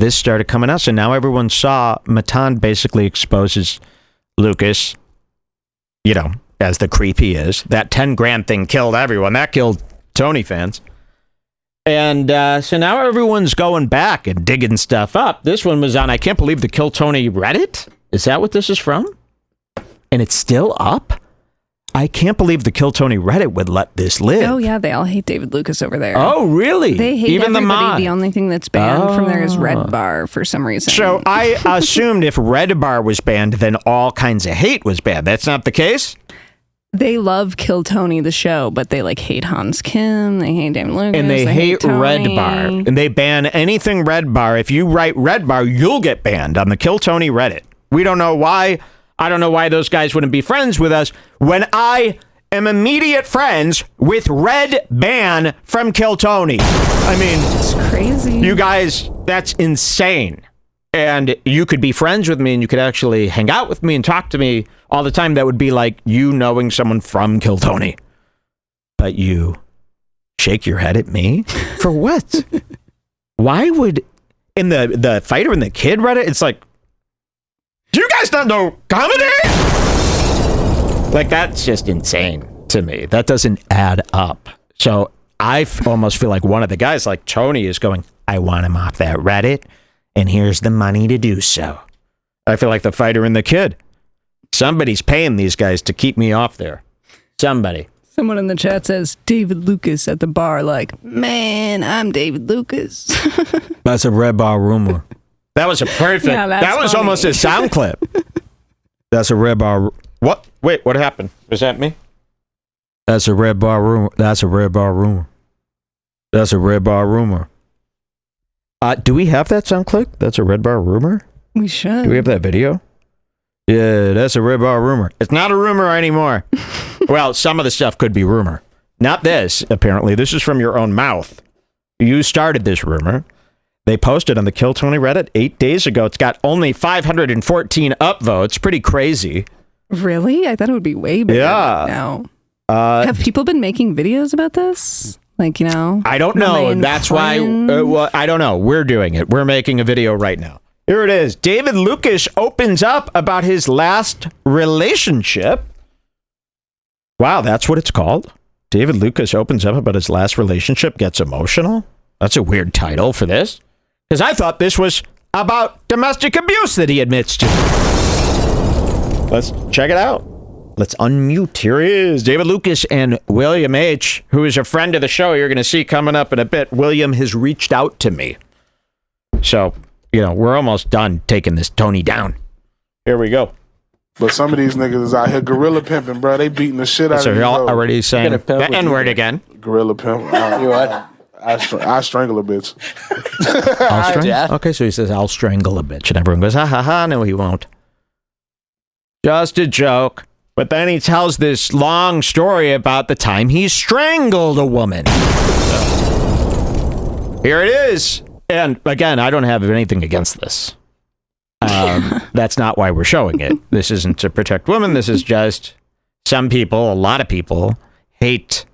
this started coming out. So now everyone saw Matan basically exposes Lucas, as the creep he is. That 10 grand thing killed everyone. That killed Tony fans. And so now everyone's going back and digging stuff up. This one was on, I can't believe, the Kill Tony Reddit. Is that what this is from? And it's still up? I can't believe the Kill Tony Reddit would let this live. Oh, yeah, they all hate David Lucas over there. Oh, really? They hate even everybody. The only thing that's banned from there is Red Bar for some reason. So I assumed if Red Bar was banned, then all kinds of hate was banned. That's not the case? They love Kill Tony, the show, but they hate Hans Kim, they hate David Lucas, and they hate Tony. Red Bar. And they ban anything Red Bar. If you write Red Bar, you'll get banned on the Kill Tony Reddit. We don't know why. I don't know why those guys wouldn't be friends with us when I am immediate friends with Red Ban from Kill Tony. I mean, it's crazy. You guys, that's insane. And you could be friends with me and you could actually hang out with me and talk to me all the time. That would be like you knowing someone from Kill Tony. But you shake your head at me? For what? Why would, in the Fighter and the Kid Reddit, it's like, do you guys not know comedy? Like, that's just insane to me. That doesn't add up. So I almost feel like one of the guys, like Tony, is going, I want him off that Reddit, and here's the money to do so. I feel like the Fighter and the Kid. Somebody's paying these guys to keep me off there. Somebody. Someone in the chat says, David Lucas at the bar, like, man, I'm David Lucas. That's a Red Bar rumor. That was a perfect, Yeah, that was funny. almost a sound clip. That's a Red Bar. What? Wait, what happened? Was that me? That's a Red Bar rumor. That's a Red Bar rumor. That's a Red Bar rumor. Do we have that sound clip? That's a Red Bar rumor? We should. Do we have that video? Yeah, that's a Red Bar rumor. It's not a rumor anymore. Well, some of the stuff could be rumor. Not this, apparently. This is from your own mouth. You started this rumor. They posted on the Kill Tony Reddit 8 days ago. It's got only 514 upvotes. Pretty crazy. Really? I thought it would be way bigger. Yeah. Now. Have people been making videos about this? Like, I don't know. That's why. Well, I don't know. We're doing it. We're making a video right now. Here it is. David Lucas opens up about his last relationship. Wow, that's what it's called. David Lucas opens up about his last relationship, gets emotional. That's a weird title for this. Because I thought this was about domestic abuse that he admits to. Let's check it out. Let's unmute. Here he is, David Lucas and William H., who is a friend of the show. You're going to see coming up in a bit. William has reached out to me. So, we're almost done taking this Tony down. Here we go. But some of these niggas is out here gorilla pimping, bro. They beating the shit out so of you. So you're already saying the N-word again. Gorilla pimp. You what? I strangle a bitch. I'll strangle? Okay, so he says, I'll strangle a bitch. And everyone goes, ha ha ha, no he won't. Just a joke. But then he tells this long story about the time he strangled a woman. So, here it is. And again, I don't have anything against this. That's not why we're showing it. This isn't to protect women. This is just some people, a lot of people, hate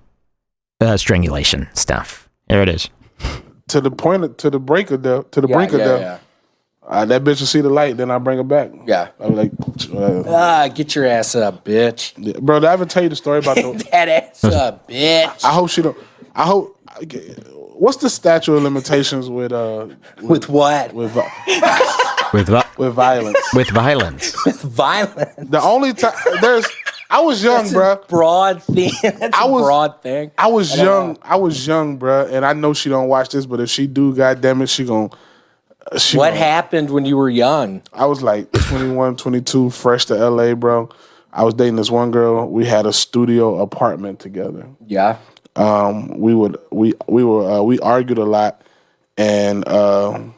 strangulation stuff. Here it is. To the brink of death. Yeah. That bitch will see the light, then I bring her back. Yeah. I'm like, get your ass up, bitch. Yeah. Bro, did I ever tell you the story about that ass up, bitch? I hope she don't. What's the statute of limitations with what? With violence. With violence. With violence. The only time I was young, bro. Broad thing. That's a broad thing. I was young, bro, and I know she don't watch this, but if she do, goddamn it, she gon'. What happened when you were young? I was like 21, 22, fresh to LA, bro. I was dating this one girl. We had a studio apartment together. Yeah. We argued a lot, and what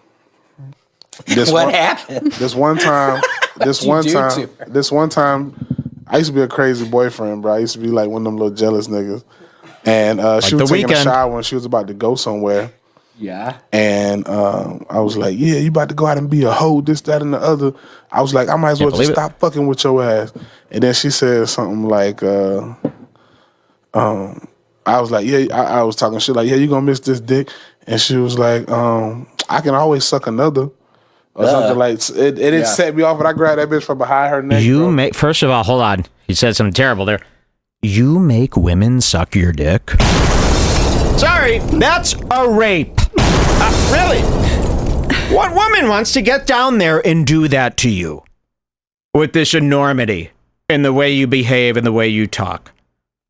happened? This one time, I used to be a crazy boyfriend, bro. I used to be like one of them little jealous niggas, and she was taking a shower when she was about to go somewhere. Yeah. And I was like, yeah, you about to go out and be a hoe, this, that, and the other. I was like, I might as well just stop fucking with your ass. And then she said something like, I was like, yeah, I was talking shit like, yeah, you gonna miss this dick. And she was like, I can always suck another. or something like it. It set me off, and I grabbed that bitch from behind her neck. First of all, hold on. He said something terrible there. You make women suck your dick? Sorry, that's a rape. Really? What woman wants to get down there and do that to you? With this enormity in the way you behave and the way you talk.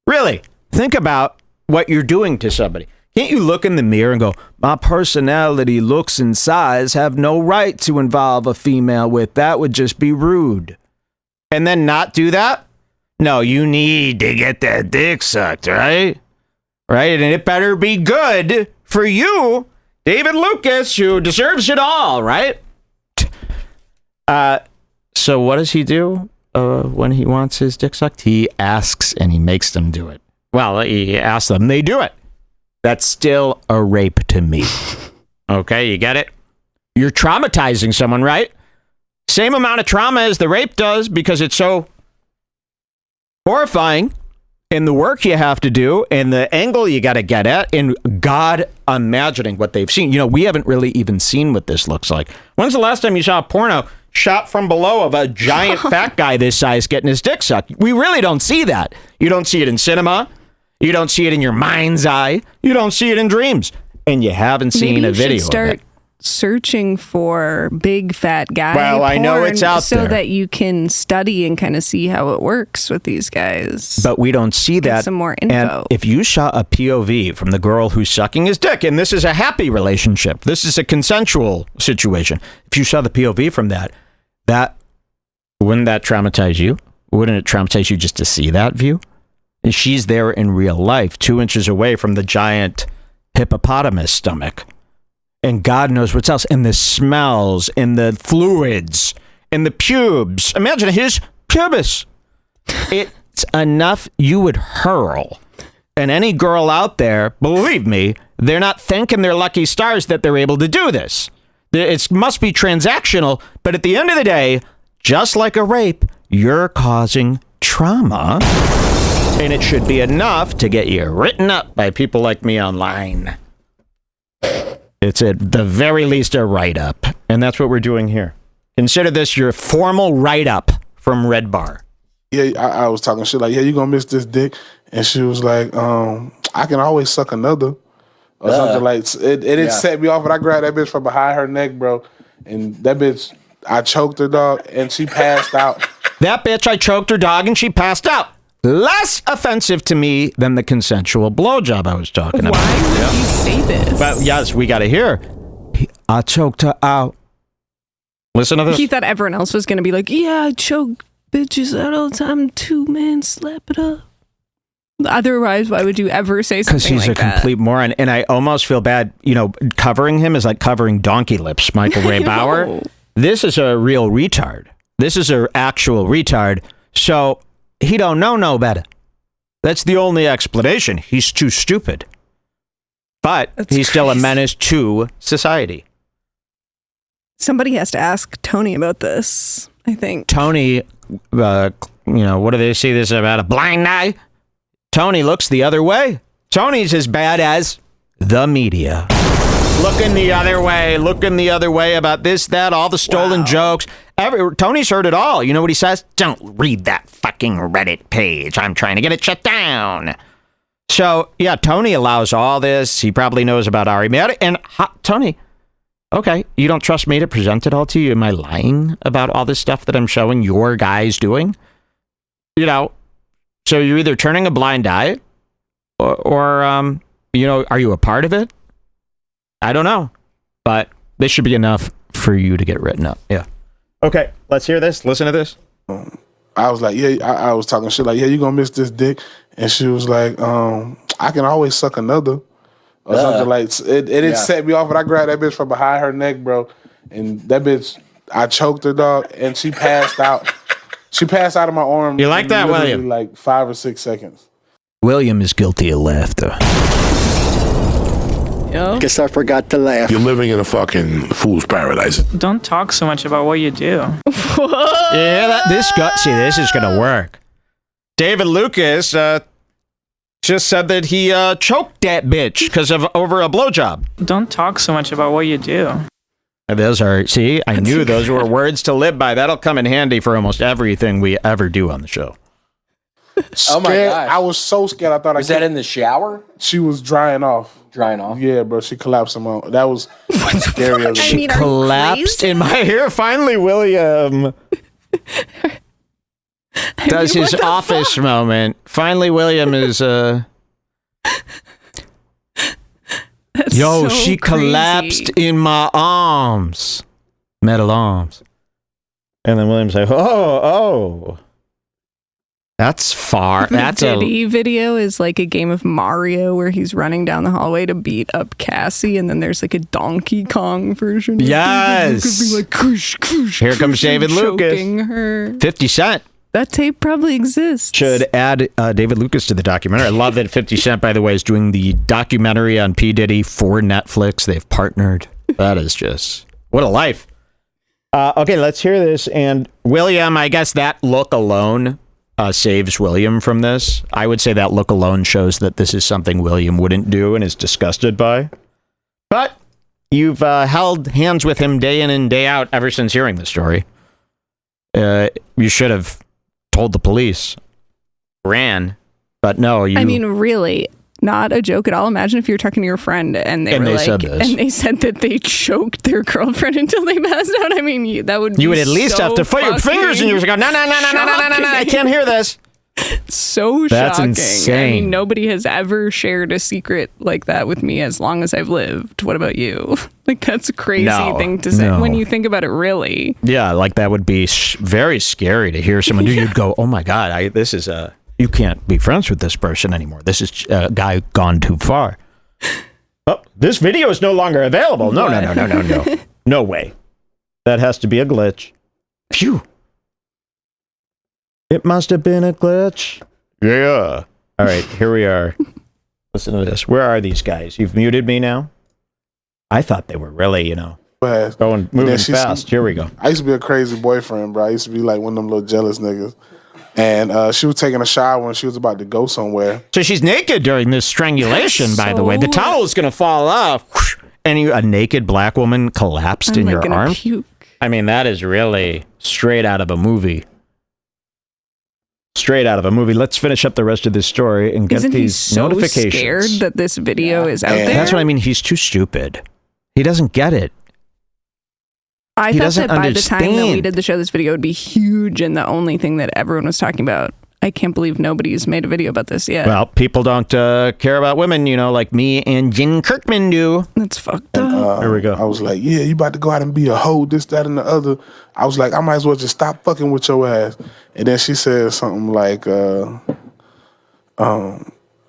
Really, think about what you're doing to somebody. Can't you look in the mirror and go, my personality, looks, and size have no right to involve a female with. That would just be rude. And then not do that? No, you need to get that dick sucked, right? Right? And it better be good for you, David Lucas, who deserves it all, right? So what does he do when he wants his dick sucked? He asks and he makes them do it. Well, he asks them, they do it. That's still a rape to me. Okay, you get it? You're traumatizing someone, right? Same amount of trauma as the rape does because it's so horrifying in the work you have to do and the angle you got to get at and God imagining what they've seen. You know, we haven't really even seen what this looks like. When's the last time you saw a porno shot from below of a giant fat guy this size getting his dick sucked? We really don't see that. You don't see it in cinema. You don't see it in your mind's eye. You don't see it in dreams. And you haven't seen a video of it. Searching for big fat guy well, I know it's out so there. that you can study and kind of see how it works with these guys. But we don't see that. Get some more info. And if you shot a POV from the girl who's sucking his dick, and this is a happy relationship, this is a consensual situation. If you saw the POV from that wouldn't that traumatize you? Wouldn't it traumatize you just to see that view? And she's there in real life, 2 inches away from the giant hippopotamus stomach. And God knows what else. And the smells, and the fluids, and the pubes. Imagine his pubis. It's enough you would hurl. And any girl out there, believe me, they're not thanking their lucky stars that they're able to do this. It must be transactional, but at the end of the day, just like a rape, you're causing trauma. And it should be enough to get you written up by people like me online. It's at the very least a write-up. And that's what we're doing here. Consider this your formal write-up from Red Bar. Yeah, I was talking shit like, yeah, you gonna miss this dick? And she was like, I can always suck another. Or something like it set me off, and I grabbed that bitch from behind her neck, bro. And that bitch, I choked her, dog, and she passed out. That bitch, I choked her, dog, and she passed out. Less offensive to me than the consensual blowjob I was talking about. Why would you say this? But yes, we got to hear. I choked her out. Listen to this. He thought everyone else was going to be like, yeah, I choke bitches out all the time too, man. Slap it up. Otherwise, why would you ever say something like that? Because he's a complete moron. And I almost feel bad, covering him is like covering donkey lips, Michael Ray Bauer. This is a real retard. This is an actual retard. So he don't know no better. That's the only explanation. He's too stupid. But he's still a menace to society. Somebody has to ask Tony about this, I think. Tony, what do they say this about? A blind eye? Tony looks the other way. Tony's as bad as the media. Looking the other way about this, that, all the stolen jokes. Tony's heard it all. You know what he says? Don't read that fucking Reddit page. I'm trying to get it shut down. So, yeah, Tony allows all this. He probably knows about Ari Meredith. And Tony, okay, you don't trust me to present it all to you? Am I lying about all this stuff that I'm showing your guys doing? So you're either turning a blind eye or are you a part of it? I don't know. But this should be enough for you to get written up. Yeah. Okay, let's hear this. Listen to this. I was like, yeah, I was talking shit like, yeah, you gonna miss this dick? And she was like, I can always suck another. Or something like it set me off, and I grabbed that bitch from behind her neck, bro. And that bitch, I choked her, dog, and she passed out. She passed out of my arm. You like that, William? Like 5 or 6 seconds. William is guilty of laughter. Guess I forgot to laugh. You're living in a fucking fool's paradise. Don't talk so much about what you do. Yeah, this is gonna work. David Lucas just said that he choked that bitch over a blowjob. Don't talk so much about what you do. Those are, see, I knew those were words to live by. That'll come in handy for almost everything we ever do on the show. Oh my gosh. I was so scared. I thought Was that in the shower? She was drying off. Drying off? Yeah, bro. She collapsed him out. That was scary. As She collapsed in my hair. Finally, William does his office moment. Finally, William is That's yo, so she crazy. collapsed in my arms. Metal arms. And then William's like, oh. That's far. The That's Diddy video is like a game of Mario where he's running down the hallway to beat up Cassie, and then there's like a Donkey Kong version. Yes. Being like, kush, kush, Here comes kush, David and Lucas. choking her. 50 Cent. That tape probably exists. Should add David Lucas to the documentary. I love that 50 Cent, by the way, is doing the documentary on P. Diddy for Netflix. They've partnered. That is just, what a life. Okay, let's hear this. And William, I guess that look alone saves William from this. I would say that look alone shows that this is something William wouldn't do and is disgusted by. But you've held hands with him day in and day out ever since hearing the story. You should have told the police, ran, but no, you... I mean, really, not a joke at all. Imagine if you were talking to your friend and they said that they choked their girlfriend until they passed out. I mean, that would be you would at least so have to put your fingers in yours and go, no, I can't hear this. So That's shocking. insane. I mean, nobody has ever shared a secret like that with me as long as I've lived. What about you? Like, that's a crazy thing to say when you think about it, really. Yeah, like that would be very scary to hear someone do. You'd go, oh my God, this is you can't be friends with this person anymore. This is a guy gone too far. Oh, this video is no longer available. No. No way. That has to be a glitch. Phew. It must have been a glitch. Yeah. All right, here we are. Listen to this. Where are these guys? You've muted me now? I thought they were really, moving fast. Here we go. I used to be a crazy boyfriend, bro. I used to be like one of them little jealous niggas. And she was taking a shower when she was about to go somewhere. So she's naked during this strangulation, by the way. The towel is going to fall off. And a naked black woman collapsed in your arm? Puke. I mean, that is really straight out of a movie. Straight out of a movie. Let's finish up the rest of this story and get Isn't these he so notifications. Scared that this video is out there? That's what I mean. He's too stupid. He doesn't get it. I He thought doesn't that by the time that we understand. did the show, this video would be huge and the only thing that everyone was talking about. I can't believe nobody's made a video about this yet. Well, people don't care about women, like me and Jen Kirkman do. That's fucked up. Here we go. I was like, yeah, you about to go out and be a hoe, this, that, and the other. I was like, I might as well just stop fucking with your ass. And then she said something like, I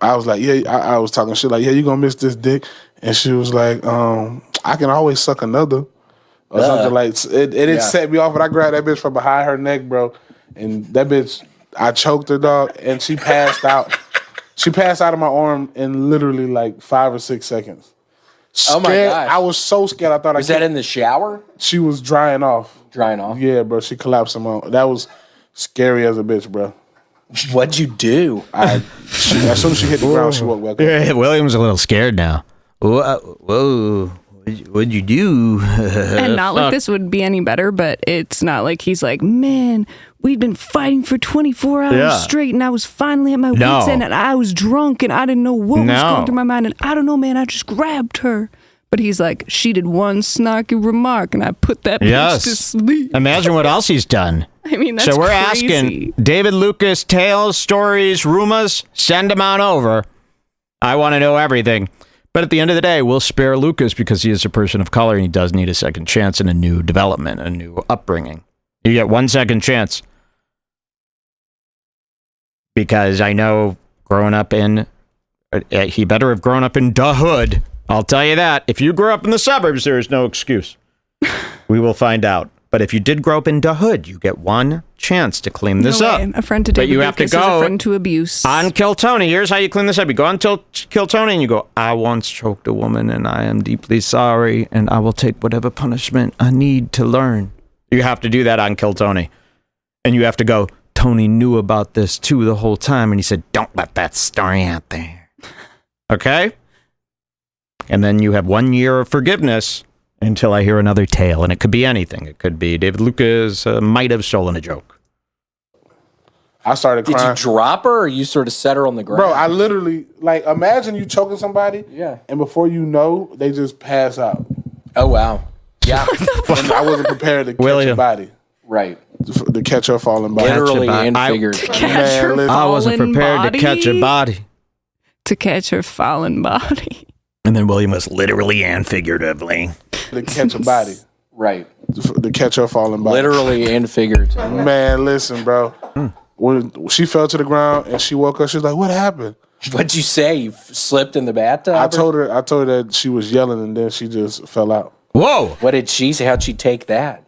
was like, yeah, I was talking shit like, yeah, you gonna miss this dick. And she was like, I can always suck another. Or something like, it set me off, but I grabbed that bitch from behind her neck, bro. And that bitch, I choked her, dog, and she passed out. She passed out of my arm in literally like 5 or 6 seconds. Oh my gosh. I was so scared. I thought Was that in the shower? She was drying off. Drying off? Yeah, bro. She collapsed him out. That was scary as a bitch, bro. What'd you do? As soon as she hit the ground, she woke back up. Yeah, William's a little scared now. Whoa. What'd you do? And not like this would be any better, but it's not like he's like, man, we'd been fighting for 24 hours straight, and I was finally at my wits' end, and I was drunk, and I didn't know what was going through my mind, and I don't know, man, I just grabbed her. But he's like, she did one snarky remark, and I put that bitch to sleep. Imagine what else he's done. I mean, that's so we're crazy. asking David Lucas tales, stories, rumors, send them on over. I want to know everything. But at the end of the day, we'll spare Lucas because he is a person of color and he does need a second chance and a new development, a new upbringing. You get 1 second chance. Because I know growing up in, he better have grown up in the hood. I'll tell you that. If you grew up in the suburbs, there is no excuse. We will find out. But if you did grow up in the hood, you get one chance to clean this up. A friend to David you have to Lucas go is a friend to abuse. On Kill Tony, here's how you clean this up. You go on Kill Tony and you go, I once choked a woman and I am deeply sorry and I will take whatever punishment I need to learn. You have to do that on Kill Tony. And you have to go, Tony knew about this too the whole time and he said, don't let that story out there. Okay? And then you have 1 year of forgiveness until I hear another tale, and it could be anything. It could be David Lucas might have stolen a joke. I started crying. Did you drop her or you sort of set her on the ground? Bro, I literally, like, imagine you choking somebody, and before you know, they just pass out. Oh, wow. Yeah. And I wasn't prepared to catch a body. Right. To catch her falling body. Literally and figuratively. I wasn't prepared to catch a body. To catch her fallen body. And then William was literally and figuratively. To catch a body. Right. To catch her falling body. Literally and figuratively. Man, listen, bro. When she fell to the ground and she woke up, she was like, "What happened?" What'd you say? You slipped in the bathtub? I told her that she was yelling and then she just fell out. Whoa! What did she say? How'd she take that?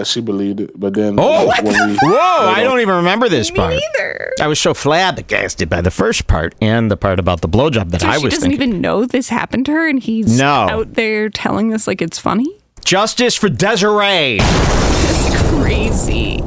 She believed it, but then whoa! I don't even remember this part. Me neither. I was so flabbergasted by the first part and the part about the blowjob that I was thinking. She doesn't even know this happened to her, and he's out there telling us like it's funny. Justice for Desiree. That's crazy.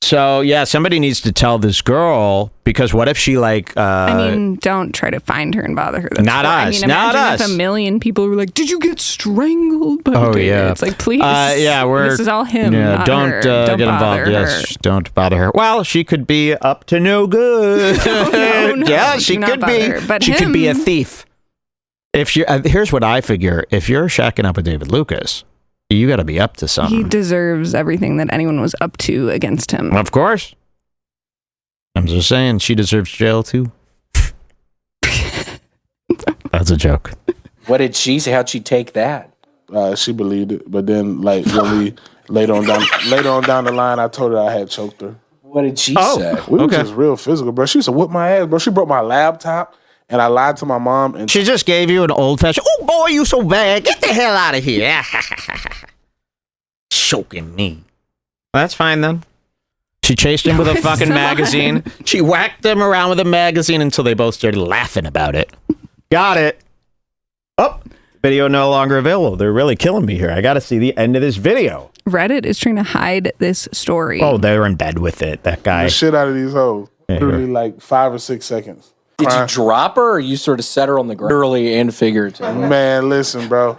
So, yeah, somebody needs to tell this girl, because what if she, like... I mean, don't try to find her and bother her. That's not us. I mean, not us. If a million people were like, did you get strangled by David? Yeah. It's like, please. This is all him, not don't her. Don't get involved. Her. Yes, don't bother her. Well, she could be up to no good. no, yeah, she could be. Her. But she could be a thief. If you here's what I figure. If you're shacking up with David Lucas, you got to be up to something. He deserves everything that anyone was up to against him. Of course. I'm just saying, she deserves jail too. That's a joke. What did she say? How'd she take that? She believed it, but then, like, when we later on down the line, I told her I had choked her. What did she say? We were just real physical, bro. She used to whip my ass, bro. She broke my laptop, and I lied to my mom. And she just gave you an old-fashioned, "Oh boy, you so bad. Get the hell out of here." Choking me. Well, that's fine then. She chased him with a fucking magazine. She whacked them around with a magazine until they both started laughing about it. Got it. Oh, video no longer available. They're really killing me here. I got to see the end of this video. Reddit is trying to hide this story. Oh, they're in bed with it, that guy. The shit out of these hoes. Literally like 5 or 6 seconds. Did you drop her or you sort of set her on the ground? Literally and figuratively. Man, listen, bro.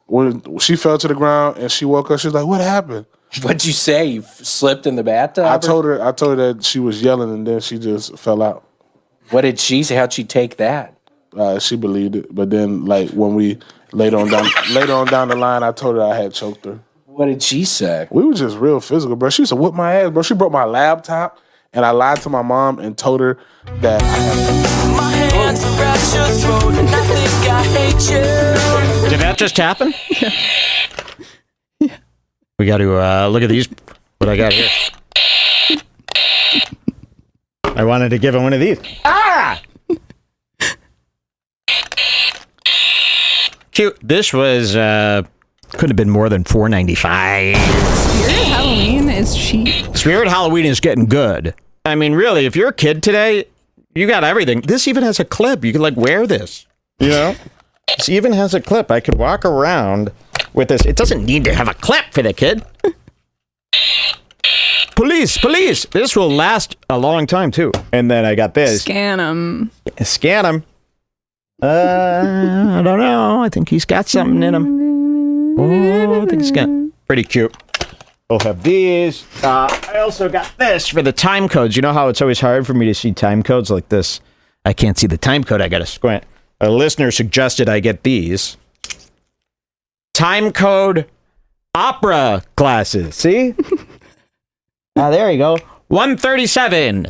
When she fell to the ground and she woke up, she was like, "What happened?" What'd you say? You slipped in the bathtub? I told her that she was yelling and then she just fell out. What did she say? How'd she take that? She believed it, but then, like, when we later on down the line, I told her I had choked her. What did she say? We were just real physical, bro. She used to whip my ass, bro. She broke my laptop, and I lied to my mom and told her that I had. My hands around your throat, and I think I hate you. Did that just happen? Yeah. We got to look at these. What I got here. I wanted to give him one of these. Ah! Cute. This was could have been more than $4.95. Spirit Halloween is cheap. Spirit Halloween is getting good. I mean, really, if you're a kid today, you got everything. This even has a clip. You could like wear this. You know, this even has a clip. I could walk around with this. It doesn't need to have a clip for the kid. Police. This will last a long time too. And then I got this. Scan him. I don't know. I think he's got something in him. Oh, I think he's got pretty cute. We'll have these. I also got this for the time codes. You know how it's always hard for me to see time codes like this? I can't see the time code. I got to squint. A listener suggested I get these. Time code opera glasses. See? There you go. 137.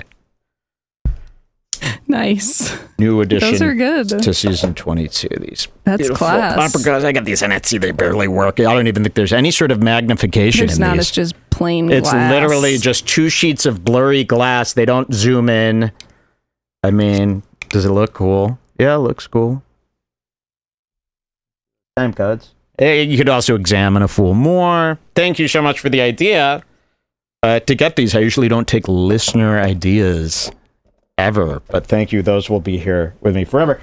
Nice. New edition. Those are good. To season 22. These. That's class. Opera glasses. I got these on Etsy. They barely work. I don't even think there's any sort of magnification There's in not. these. It's just plain glass. It's literally just 2 sheets of blurry glass. They don't zoom in. I mean, does it look cool? Yeah, it looks cool. Time codes. You could also examine a fool more. Thank you so much for the idea. To get these, I usually don't take listener ideas ever, but thank you. Those will be here with me forever.